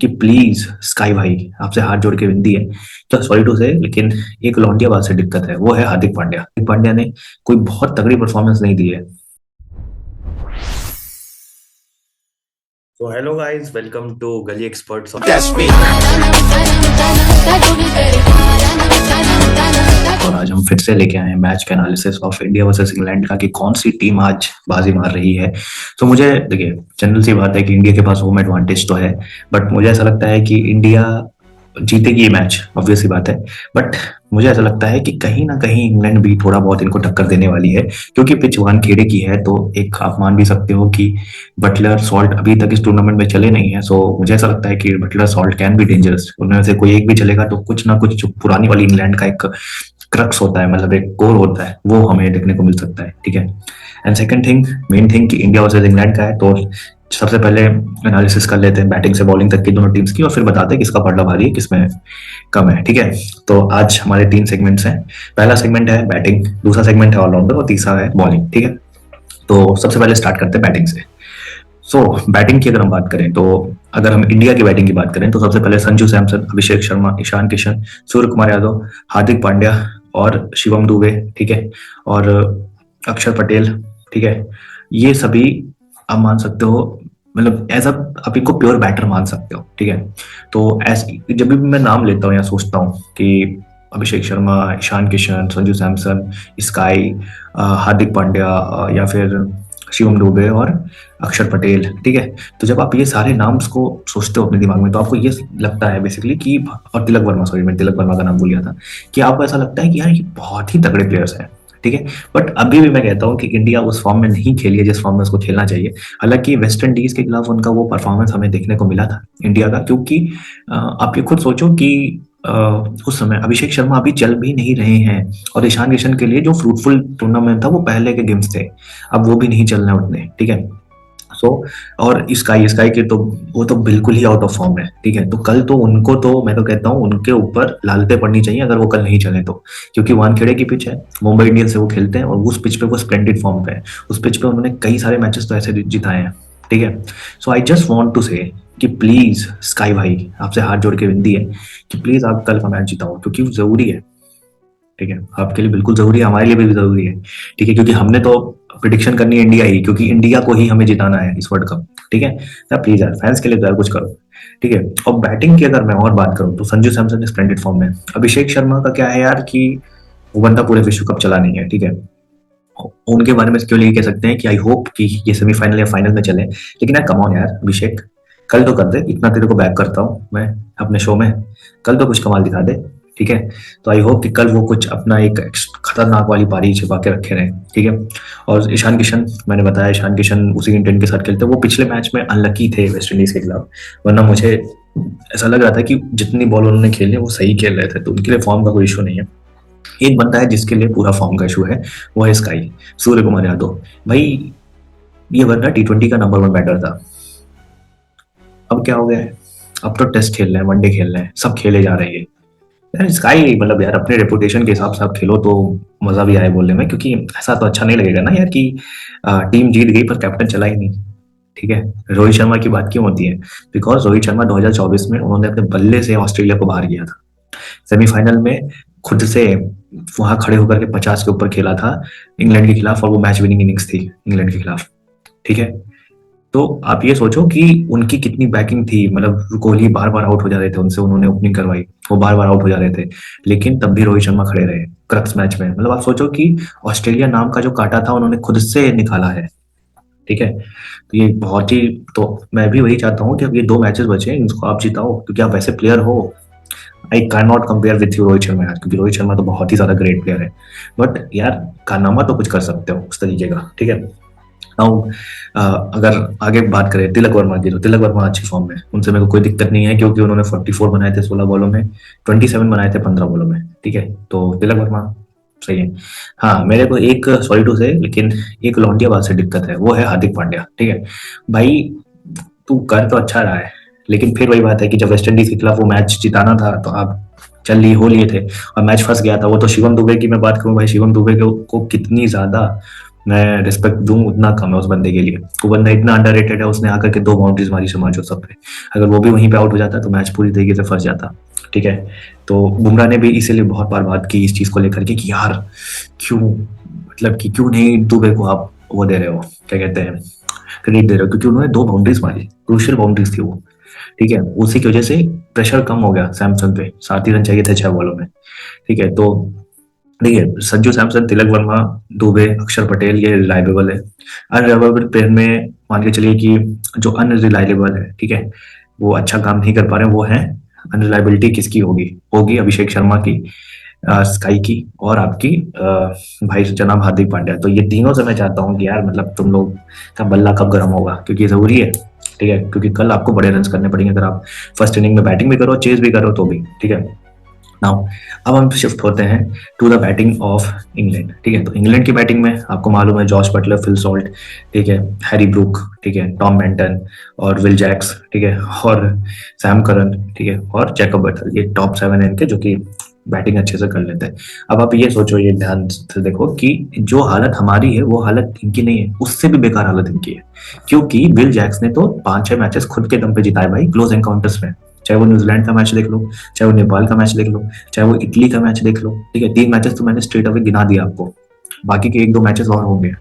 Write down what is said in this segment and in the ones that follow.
कि please sky भाई आपसे हाथ जोड़ के विनती है। तो सॉरी टू से, लेकिन एक लौंडिया बात से दिक्कत है, वो है हार्दिक पांड्या। हार्दिक पांड्या ने कोई बहुत तगड़ी परफॉर्मेंस नहीं दी है। तो हेलो गाइस, वेलकम टू गली एक्सपर्ट्स। That's me. और आज हम फिर से लेके आए हैं मैच का analysis of India versus England का, कि कौन सी टीम आज बाजी मार रही है। तो मुझे देखिए, जनरल सी बात है कि इंडिया के पास होम एडवांटेज तो है, बट मुझे ऐसा लगता है कि इंडिया जीतेगी ये मैच, ऑब्वियस सी बात है। बट मुझे ऐसा लगता है कि कहीं ना कहीं इंग्लैंड भी थोड़ा बहुत इनको टक्कर देने वाली है, क्योंकि पिच वानखेड़े की है। तो एक आप मान भी सकते हो कि बटलर सॉल्ट अभी तक इस टूर्नामेंट में चले नहीं है। सो मुझे ऐसा लगता है कि Butler Salt can be dangerous, उनमें से कोई एक भी चलेगा तो कुछ ना कुछ जो पुरानी वाली इंग्लैंड का एक क्रक्स होता है, मतलब एक कोर होता है, वो हमें देखने को मिल सकता है। ठीक है। And second thing, main thing कि इंडिया वर्सेस इंग्लैंड का है, तो सबसे पहले एनालिसिस कर लेते हैं बैटिंग से बॉलिंग तक की दोनों टीम्स की, और फिर बताते हैं किसका पलड़ा भारी है, किसमें कम है। ठीक है। तो आज हमारे 3 सेगमेंट्स हैं। पहला सेगमेंट है बैटिंग, दूसरा सेगमेंट है ऑलराउंडर, और तीसरा है बॉलिंग। ठीक है। तो सबसे पहले स्टार्ट करते हैं बैटिंग से। सो बैटिंग की अगर हम बात करें, तो अगर हम इंडिया की बैटिंग की बात करें, तो सबसे पहले संजू सैमसन, अभिषेक शर्मा, ईशान किशन, सूर्य कुमार यादव, हार्दिक पांड्या और शिवम दुबे। ठीक है। और अक्षर पटेल। ठीक है। ये सभी आप मान सकते हो, मतलब एज आप इनको प्योर बैटर मान सकते हो। ठीक है। तो जब भी मैं नाम लेता हूँ या सोचता हूँ कि अभिषेक शर्मा, ईशान किशन, संजू सैमसन, स्काई, हार्दिक पांड्या, या फिर शिवम दुबे और अक्षर पटेल। ठीक है। तो जब आप ये सारे नाम्स को सोचते हो अपने दिमाग में, तो आपको ये लगता है बेसिकली कि, और तिलक वर्मा, सॉरी मैं तिलक वर्मा का नाम भूल गया था, कि आपको ऐसा लगता है कि यार ये बहुत ही तगड़े प्लेयर्स हैं। ठीक है। बट अभी भी मैं कहता हूँ कि इंडिया उस फॉर्म में नहीं खेली है जिस फॉर्म में उसको खेलना चाहिए। हालांकि वेस्ट इंडीज के खिलाफ उनका वो परफॉर्मेंस हमें देखने को मिला था इंडिया का, क्योंकि आप ये खुद सोचो कि अ, उस समय अभिषेक शर्मा अभी चल भी नहीं रहे हैं, और ईशान किशन के लिए जो फ्रूटफुल टूर्नामेंट था वो पहले के गेम्स थे, अब वो भी नहीं चल रहे उतने। ठीक है। सो और स्काई स्काई के तो वो तो बिल्कुल ही आउट ऑफ फॉर्म है। ठीक है। तो कल तो उनको, तो मैं तो कहता हूँ उनके ऊपर लालते पड़नी चाहिए अगर वो कल नहीं चले तो, क्योंकि वानखेड़े की पिच है, मुंबई इंडियंस से वो खेलते हैं, और उस पिच पे वो स्प्लेंडेड फॉर्म पे है। उस पिच पे उन्होंने कई सारे मैचेस तो ऐसे जिताए हैं। ठीक है। सो आई जस्ट वॉन्ट टू से कि प्लीज स्काई भाई आपसे हाथ जोड़ के विनती है कि प्लीज आप कल का मैच जिताओ, क्योंकि वो जरूरी है। ठीक है। आपके लिए बिल्कुल जरूरी है, हमारे लिए भी जरूरी है। ठीक है। क्योंकि हमने तो प्रिडिक्शन करनी है इंडिया ही, क्योंकि इंडिया को ही हमें जिताना है इस वर्ल्ड कप। ठीक है। यार प्लीज यार, फैंस के लिए तो यार कुछ करो। ठीक है। और बैटिंग की अगर मैं और बात करूं, तो संजू सैमसन स्प्लेंडेड फॉर्म में। अभिषेक शर्मा का क्या है यार कि वो बंदा पूरे विश्व कप चला नहीं है। ठीक है। उनके बारे में क्यों नहीं कह सकते हैं कि आई होप कि ये सेमीफाइनल या फाइनल में चले, लेकिन यार कम ऑन यार अभिषेक, कल तो कर दे, इतना तेरे को बैक करता हूँ मैं अपने शो में, कल तो कुछ कमाल दिखा दे। ठीक है। तो आई होप कि कल वो कुछ अपना एक खतरनाक वाली पारी छिपा के रखे रहे। ठीक है। और ईशान किशन, मैंने बताया ईशान किशन उसी इंटेंट के साथ खेलते, वो पिछले मैच में अनलकी थे वेस्ट इंडीज के खिलाफ, वरना मुझे ऐसा लग रहा था कि जितनी बॉल उन्होंने खेली वो सही खेल रहे थे, तो उनके लिए फॉर्म का कोई इशू नहीं है। एक बंदा है जिसके लिए पूरा फॉर्म का इशू है, वो है स्काई, सूर्य कुमार यादव भाई। ये बंदा T20 का नंबर 1 बैटर था, अब क्या हो गया है? अब तो टेस्ट खेल रहे हैं, वनडे खेल रहे हैं, सब खेले जा रहे हैं। यार स्काई, मतलब यार अपने रेपुटेशन के हिसाब से आप खेलो तो मजा भी आए बोलने में, क्योंकि ऐसा तो अच्छा नहीं लगेगा ना यार कि टीम जीत गई पर कैप्टन चला ही नहीं। ठीक है। रोहित शर्मा की बात क्यों होती है? बिकॉज रोहित शर्मा 2024 में उन्होंने अपने बल्ले से ऑस्ट्रेलिया को बाहर किया था सेमीफाइनल में, खुद से वहां खड़े होकर के 50 के ऊपर खेला था इंग्लैंड के खिलाफ, और वो मैच विनिंग इनिंग्स थी इंग्लैंड के खिलाफ। ठीक है। तो आप ये सोचो कि उनकी कितनी बैकिंग थी, मतलब कोहली बार बार आउट हो जा रहे थे उनसे, उन्होंने ओपनिंग करवाई, वो बार बार आउट हो जा रहे थे, लेकिन तब भी रोहित शर्मा खड़े रहे क्रक्स मैच में। मतलब आप सोचो कि ऑस्ट्रेलिया नाम का जो काटा था उन्होंने खुद से निकाला है। ठीक है। तो ये बहुत ही, तो मैं भी वही चाहता हूँ कि अब ये 2 मैचेस बचे हैं, इनको आप जिताओ, क्योंकि आप ऐसे प्लेयर हो। I can not compare with you Rohit Sharma यार, क्योंकि रोहित शर्मा तो बहुत ही ज्यादा ग्रेट प्लेयर है, बट यार कारनामा तो कुछ कर सकते हो उस तरीके का। ठीक है। नाउ अगर आगे बात करें तिलक वर्मा की, तो तिलक वर्मा अच्छी फॉर्म में, उनसे मेरे को कोई दिक्कत नहीं है, क्योंकि उन्होंने 44 बनाए थे 16 बॉलों में, 27 बनाए थे 15 बॉलों में। ठीक है। तो तिलक वर्मा सही है। हाँ, मेरे को एक, सॉरी टू से, लेकिन एक लौंडिया बात से दिक्कत है, वो है हार्दिक पांड्या। ठीक है भाई, तू कर तो अच्छा रहा है, लेकिन फिर वही बात है कि जब वेस्ट इंडीज के खिलाफ वो मैच जिताना था तो आप चल लिए हो लिए थे, और मैच फंस गया था। वो तो शिवम दुबे की मैं बात करूं भाई, शिवम दुबे को कितनी ज्यादा मैं रिस्पेक्ट दूं उतना कम है उस बंदे के लिए। वो बंदा इतना अंडररेटेड है, उसने आकर के 2 बाउंड्रीज मारी समाजो सब पे। अगर वो भी वहीं पे आउट हो जाता तो मैच पूरी तरीके से फंस जाता। ठीक है, तो बुमराह ने भी इसीलिए बहुत बार बात की इस चीज को लेकर के कि यार क्यों, मतलब कि क्यों नहीं दुबे को आप वो दे रहे हो, क्या कहते हैं, क्रेडिट दे रहे हो, क्योंकि उन्होंने 2 बाउंड्रीज मारी, क्रूशियल बाउंड्रीज थी वो। ठीक है, उसी की वजह से प्रेशर कम हो गया सैमसन पे, 7 ही रन चाहिए थे 6 बॉलों में। ठीक है, तो देखिए संजू सैमसन, तिलक वर्मा, दुबे, अक्षर पटेल ये रिलायबल है। अनरिलायबल प्लेयर में मान के चलिए कि जो अनरिलायबल है, ठीक है, वो अच्छा काम नहीं कर पा रहे हैं, वो है अनरिलायबिलिटी किसकी होगी, होगी अभिषेक शर्मा की, स्काई की, और आपकी भाई जनाब हार्दिक पांड्या। तो ये तीनों से मैं चाहता हूँ कि यार मतलब तुम लोग का बल्ला कब गर्म होगा, क्योंकि ये जरूरी है। ठीक है, क्योंकि कल आपको बड़े रन करने पड़ेंगे अगर आप फर्स्ट इनिंग में बैटिंग भी करो चेज भी करो तो भी। ठीक है, नाउ अब हम शिफ्ट होते हैं to the batting of England. ठीक है, तो इंग्लैंड की बैटिंग में आपको मालूम है जॉश बटलर, फिल सॉल्ट, ठीक है, हैरी ब्रूक, ठीक है, टॉम बेंटन और विल जैक्स, ठीक है, और सैम करन, ठीक है, और जैकब बटलर, ये टॉप 7 है इनके जो कि बैटिंग अच्छे से कर लेते हैं। अब आप ये सोचो, ये ध्यान से देखो कि जो हालत हमारी है वो हालत इनकी नहीं है, उससे भी बेकार हालत इनकी है। क्योंकि विल जैक्स ने तो 5-6 मैचेस खुद के दम पे जिताए भाई क्लोज एनकाउंटर्स में, चाहे वो न्यूजीलैंड का मैच देख लो, चाहे वो नेपाल का मैच देख लो, चाहे वो इटली का मैच देख लो। ठीक है, 3 मैचेस तो मैंने स्ट्रेट अवे गिना दिया आपको, बाकी के 1-2 मैचेस और होंगे।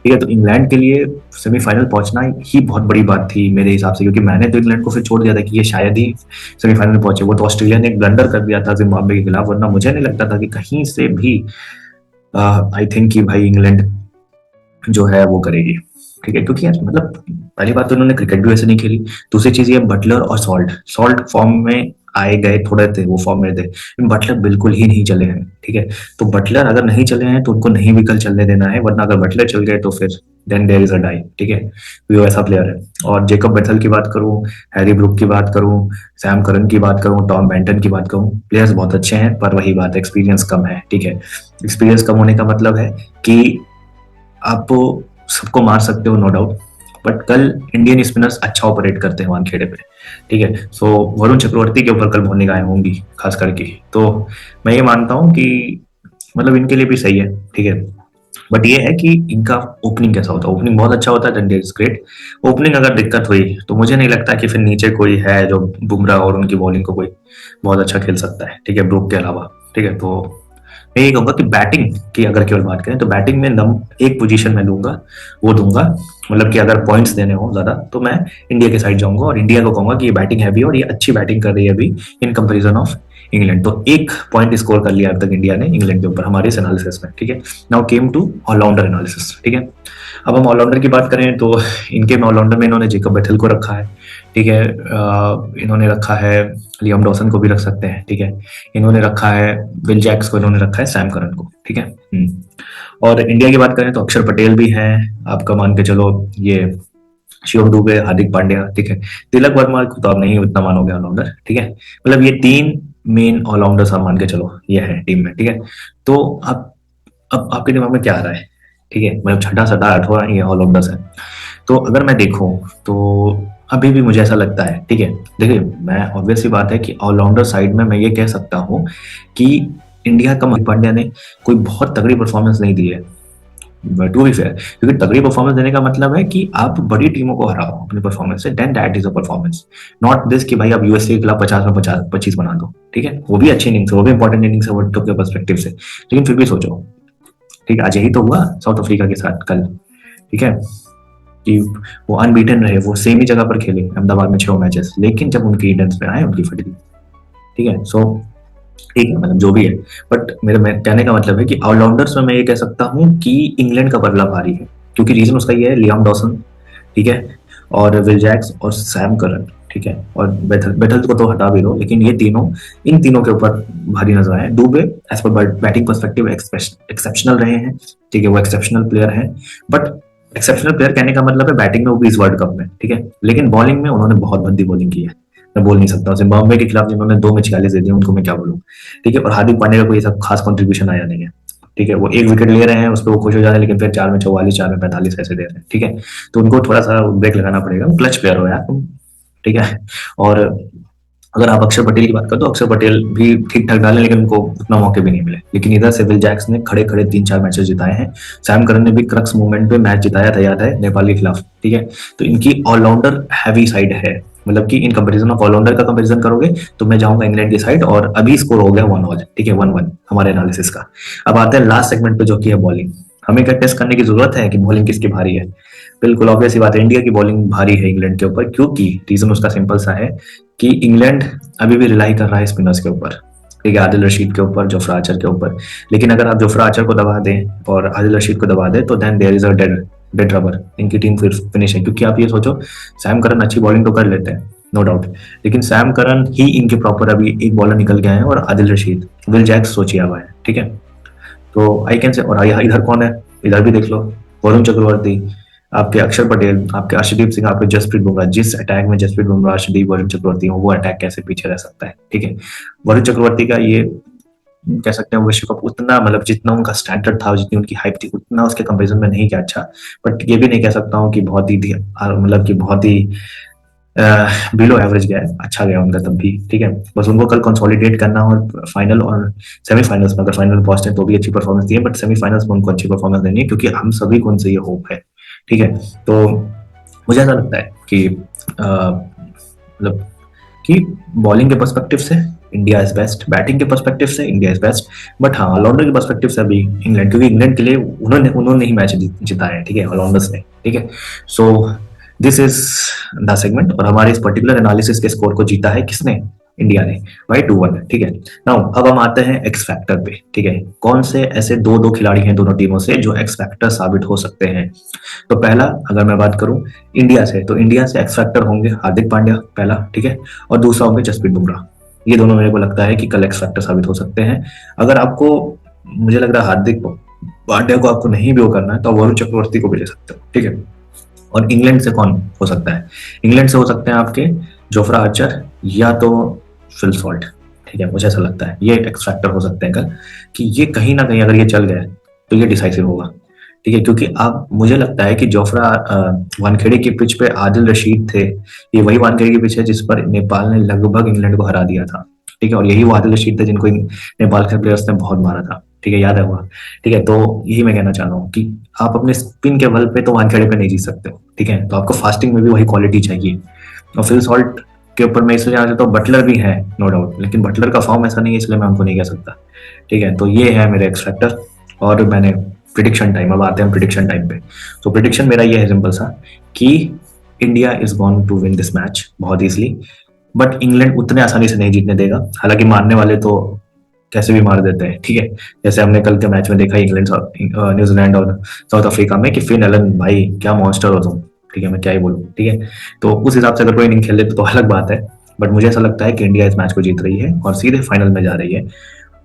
ठीक है, तो इंग्लैंड के लिए सेमीफाइनल पहुंचना ही बहुत बड़ी बात थी मेरे हिसाब से, क्योंकि मैंने तो इंग्लैंड को फिर छोड़ दिया था कि ये शायद ही सेमीफाइनल में पहुंचे। वो तो ऑस्ट्रेलिया ने एक ब्लंडर कर दिया था जिम्बाब्वे के खिलाफ, वरना मुझे नहीं लगता था कि कहीं से भी आई थिंक कि भाई इंग्लैंड जो है वो करेगी। ठीक है, क्योंकि यार मतलब पहली बात तो इन्होंने क्रिकेट भी वैसे नहीं खेली, दूसरी चीज ये बटलर और सॉल्ट, सॉल्ट फॉर्म में आए गए थोड़े थे, वो फॉर्म में थे, बटलर बिल्कुल ही नहीं चले हैं। ठीक है, तो बटलर अगर नहीं चले हैं तो उनको नहीं भी कल चलने देना है, वरना अगर बटलर चल गए तो फिर then there is a die. ठीक है, तो ये ऐसा प्लेयर है। और जेकब बेथल की बात करूं, हैरी ब्रुक की बात करूं, सैम करन की बात करूं, टॉम बेंटन की बात करूं, प्लेयर्स बहुत अच्छे हैं, पर वही बात एक्सपीरियंस कम है। ठीक है, एक्सपीरियंस कम होने का मतलब है कि आप सबको मार सकते हो नो डाउट, बट कल इंडियन स्पिनर्स अच्छा ऑपरेट करते हैं वानखेड़े पे। ठीक है, सो वरुण चक्रवर्ती के ऊपर कल बहुत निगाहें होंगी खास करके। तो मैं ये मानता हूँ कि मतलब इनके लिए भी सही है। ठीक है, बट ये है कि इनका ओपनिंग कैसा होता है, ओपनिंग बहुत अच्छा होता है देन इज ग्रेट। ओपनिंग अगर दिक्कत हुई तो मुझे नहीं लगता कि फिर नीचे कोई है जो बुमराह और उनकी बॉलिंग को कोई बहुत अच्छा खेल सकता है। ठीक है, ब्रूक के अलावा। ठीक है, तो मैं ये कहूंगा कि बैटिंग की अगर केवल बात करें तो बैटिंग में एक पोजीशन में दूंगा, वो दूंगा, मतलब कि अगर पॉइंट्स देने हो ज्यादा तो मैं इंडिया के साइड जाऊंगा और इंडिया को कहूंगा कि ये बैटिंग हैवी और ये अच्छी बैटिंग कर रही है अभी इन कंपेरिजन ऑफ इंग्लैंड। तो 1 पॉइंट स्कोर कर लिया अब तक इंडिया ने इंग्लैंड के ऊपर हमारे इस एनालिसिस में। ठीक है, now came to allrounder analysis. ठीक है, अब हम ऑलराउंडर की बात करें तो इनके ऑलराउंडर में इन्होंने जेकब बेथल को रखा है। ठीक है, इन्होंने रखा है लियाम डॉसन को भी रख सकते हैं। ठीक है, इन्होंने रखा है विल जैक्स को, इन्होंने रखा है सैम करन को। ठीक है, और इंडिया की बात करें तो अक्षर पटेल भी हैं, आपका मान के चलो ये शिवम दुबे, हार्दिक पांड्या। ठीक है, तिलक वर्मा को तो आप नहीं उतना मानोगे ऑलराउंडर। ठीक है, मतलब ये 3 मेन ऑलराउंडर्स आप मान के चलो ये है टीम में। ठीक है, तो अब आपके दिमाग में क्या आ रहा है? ठीक है, मतलब छठा सटा आठवां ये ऑलराउंडर्स है। तो अगर मैं देखूं तो अभी भी मुझे ऐसा लगता है। ठीक है, देखिए मैं ऑब्वियस सी बात है कि ऑलराउंडर साइड में मैं ये कह सकता हूँ कि इंडिया का हार्दिक पांड्या ने कोई बहुत तगड़ी परफॉर्मेंस नहीं दी है टू बी फेयर, क्योंकि तगड़ी परफॉर्मेंस देने का मतलब है कि आप बड़ी टीमों को हराओ अपनी परफॉर्मेंस से, then that is a performance, not this कि भाई आप यूएसए के खिलाफ 50 में 25 बना दो। ठीक है, वो भी अच्छी इनिंग्स है, वो भी इंपॉर्टेंट इनिंग्स है वर्ल्ड कप के पर्सपेक्टिव से, लेकिन फिर भी सोचो। ठीक है, आज यही तो हुआ साउथ अफ्रीका के साथ कल। ठीक है, कि वो अनबीटन रहे, वो सेम ही जगह पर खेले अहमदाबाद में 6 मैचेस, लेकिन जब उनके ईडन्स पे आए उनकी फट गई। ठीक है, सो ठीक है, मतलब जो भी है, बट मेरे में कहने का मतलब है कि ऑलराउंडर्स में मैं ये कह सकता हूँ कि इंग्लैंड का बदला भारी है, क्योंकि रीजन उसका ये है लियाम डॉसन, ठीक है, और विल जैक्स और सैम करन। ठीक है, और बेथल बेथल को तो हटा भी दो, लेकिन ये तीनों, इन तीनों के ऊपर भारी नजर आए। Dube as per batting perspective exceptional रहे हैं। ठीक है, वो एक्सेप्शनल प्लेयर है, बट एक्सेप्शनल प्लेयर कहने का मतलब है बैटिंग में वो भी इस वर्ल्ड कप में। ठीक है, लेकिन बॉलिंग में उन्होंने बहुत भद्दी बॉलिंग की है, मैं बोल नहीं सकता। जिम्बाब्वे के खिलाफ जिन्होंने 2 में 46 दे दिए उनको मैं क्या बोलूँ। ठीक है, और हार्दिक पांड्या का कोई सब खास कंट्रीब्यूशन आया नहीं है। ठीक है, वो 1 विकेट ले रहे हैं उस पर वो खुश हो जा रहे हैं, लेकिन फिर 4 में 44, 4 में 45 ऐसे दे रहे हैं। ठीक है, तो उनको थोड़ा सा ब्रेक लगाना पड़ेगा, क्लच प्लेयर हो यार तुम। ठीक है, और अगर आप अक्षर पटेल की बात करो तो अक्षर पटेल भी ठीक ठाक डाले, लेकिन उनको उतना मौके भी नहीं मिले। लेकिन इधर से विल जैक्स ने खड़े खड़े 3-4 मैचेस जिताए हैं। सैम करन ने भी क्रक्स मूवमेंट पे मैच जिताया था, याद है, नेपाल के खिलाफ। ठीक है, तो इनकी ऑलराउंडर हैवी साइड है। मतलब कि इन कंपैरिजन ऑफ ऑलराउंडर का कंपैरिजन करोगे तो मैं जाऊंगा इंग्लैंड की साइड, और अभी स्कोर हो गया 1-1। ठीक है, 1-1 हमारे एनालिसिस का। अब आते हैं लास्ट सेगमेंट पे, जो कि है बॉलिंग। हमें क्या टेस्ट करने की जरूरत है कि बॉलिंग किसकी भारी है? बिल्कुल ऑब्वियस ही बात है, इंडिया की बॉलिंग भारी है इंग्लैंड के ऊपर। क्योंकि रीजन उसका सिंपल सा है कि इंग्लैंड अभी भी रिलाई कर रहा है स्पिनर्स के ऊपर। ठीक है, आदिल रशीद के ऊपर, जोफ्रा आर्चर के ऊपर। लेकिन अगर आप जोफ्रा आर्चर को दबा दें और आदिल रशीद को दबा दें तो then there is a dead dead rubber, इनकी टीम फिर फिनिश है। क्योंकि आप ये सोचो, सैम करन अच्छी बॉलिंग तो कर लेते हैं, नो डाउट, लेकिन सैम करन ही इनके प्रॉपर अभी एक बॉलर निकल गए हैं, और आदिल रशीद, विल जैक्स सोचिए हुआ है। ठीक है, तो आई कैन से। और यहाँ इधर कौन है, इधर भी देख लो, वरुण चक्रवर्ती, आपके अक्षर पटेल, आपके अर्शदीप सिंह, आपके जसप्रीत बुमराह। जिस अटैक में जसप्रीत बुमराह, अर्शदीप, वरुण चक्रवर्ती हो, वो अटैक कैसे पीछे रह सकता है? ठीक है, वरुण चक्रवर्ती का ये कह सकते हैं विश्व कप उतना, मतलब जितना उनका स्टैंडर्ड था, जितनी उनकी हाइप थी, उतना उसके कंपैरिजन में नहीं किया अच्छा। बट ये भी नहीं कह सकता हूँ कि बहुत ही मतलब कि बहुत ही बिलो एवरेज गया है, अच्छा गया उनका तब भी। ठीक है, बस उनको कल कंसोलिडेट करना, और फाइनल और सेमीफाइनल्स में, अगर फाइनल में पहुंचते हैं तो भी अच्छी परफॉर्मेंस दी है, बट सेमीफाइनल्स में उनको अच्छी परफॉर्मेंस देनी है, क्योंकि हम सभी को उनसे ये होप है। ठीक है, तो मुझे ऐसा लगता है कि मतलब कि बॉलिंग के पर्सपेक्टिव से इंडिया इज बेस्ट, बैटिंग के पर्सपेक्टिव से इंडिया इज बेस्ट, बट हाँ ऑलराउंडर के पर्सपेक्टिव से अभी इंग्लैंड, क्योंकि इंग्लैंड के लिए उन्होंने उन्होंने ही मैच जिताया है। ठीक है, ऑलराउंडर्स ने। ठीक है, so this is the segment, और हमारे इस पर्टिकुलर एनालिसिस के स्कोर को जीता है किसने? इंडिया ने, भाई 2-1। ठीक है, नाउ अब हम आते हैं एक्स फैक्टर पे। ठीक है, कौन से ऐसे दो दो खिलाड़ी हैं दोनों टीमों से जो एक्स फैक्टर साबित हो सकते हैं? तो पहला, अगर मैं बात करूं इंडिया से, तो इंडिया से एक्स फैक्टर होंगे हार्दिक पांड्या, पहला। ठीक है, और दूसरा होंगे जसप्रीत बुमराह। ये दोनों मेरे को लगता है कि कल एक्स फैक्टर साबित हो सकते हैं। अगर आपको, मुझे लग रहा है हार्दिक पांड्या को आपको नहीं भी वो करना है, तो वरुण चक्रवर्ती को भी ले सकते हो। ठीक है, और इंग्लैंड से कौन हो सकता है? इंग्लैंड से हो सकते हैं आपके जोफ्रा आर्चर या तो फिल सॉल्ट। ठीक है, मुझे ऐसा लगता है ये एक्स फैक्टर हो सकते हैं कल, कि ये कहीं ना कहीं अगर ये चल गए तो ये डिसाइसिव होगा। ठीक है, क्योंकि अब मुझे लगता है कि जोफ्रा वानखेड़े की पिच पे आदिल रशीद थे, ये वही वानखेड़े की पिच है जिस पर नेपाल ने लगभग इंग्लैंड को हरा दिया था। ठीक है, और यही वो आदिल रशीद थे जिनको नेपाल के प्लेयर्स ने बहुत मारा था। ठीक है, याद है हुआ। ठीक है, तो यही मैं कहना चाह रहा हूँ कि आप अपने स्पिन के बल पे तो वानखेड़े पे नहीं जीत सकते हो। ठीक है, तो आपको फास्टिंग में भी वही क्वालिटी चाहिए। और फिल सॉल्ट के ऊपर मैं इसलिए जाना चाहता हूँ, बटलर भी है नो डाउट, लेकिन बटलर का फॉर्म ऐसा नहीं है, इसलिए मैं उनको नहीं कह सकता। ठीक है, तो ये है मेरे एक्स फैक्टर। और मैंने प्रिडिक्शन टाइम, अब आते हैं प्रिडिक्शन टाइम पे। तो प्रिडिक्शन मेरा ये है सिंपल सा, कि India is going to win this match बहुत इजीली, बट इंग्लैंड उतने आसानी से नहीं जीतने देगा। हालांकि मारने वाले तो कैसे भी मार देते हैं। ठीक है, जैसे हमने कल के मैच में देखा इंग्लैंड न्यूजीलैंड और साउथ अफ्रीका में, कि फिन एलन भाई क्या मॉन्स्टर हो तुम। ठीक है, मैं क्या ही बोलूँ। ठीक है, तो उस हिसाब से अगर कोई इनिंग खेल ले तो अलग बात है, बट मुझे ऐसा लगता है कि इंडिया इस मैच को जीत रही है और सीधे फाइनल में जा रही है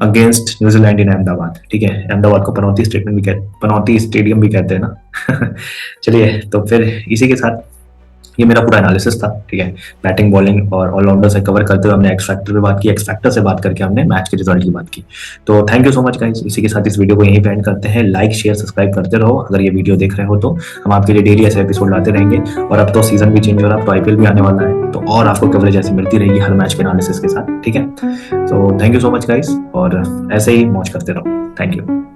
अगेंस्ट न्यूजीलैंड इन अहमदाबाद। ठीक है, अहमदाबाद को पनौती स्टेडियम भी कहते हैं ना। चलिए, तो फिर इसी के साथ ये मेरा पूरा एनालिसिस था। ठीक है, बैटिंग, बॉलिंग और ऑलराउंडर से कवर करते हुए हमने एक्स फैक्टर पे बात की, एक्स फैक्टर से बात करके हमने मैच के रिजल्ट की बात की। तो thank you so much guys, इसी के साथ इस वीडियो को यहीं पे एंड करते हैं। लाइक, शेयर, सब्सक्राइब करते रहो अगर ये वीडियो देख रहे हो तो। हम आपके लिए डेली ऐसे एपिसोड लाते रहेंगे, और अब तो सीजन भी चेंज हो रहा है, तो आईपीएल भी आने वाला है, तो और आपको कवरेज ऐसी मिलती रहेगी हर मैच के एनालिसिस के साथ। ठीक है, तो thank you so much guys, और ऐसे ही मौज करते रहो। Thank you.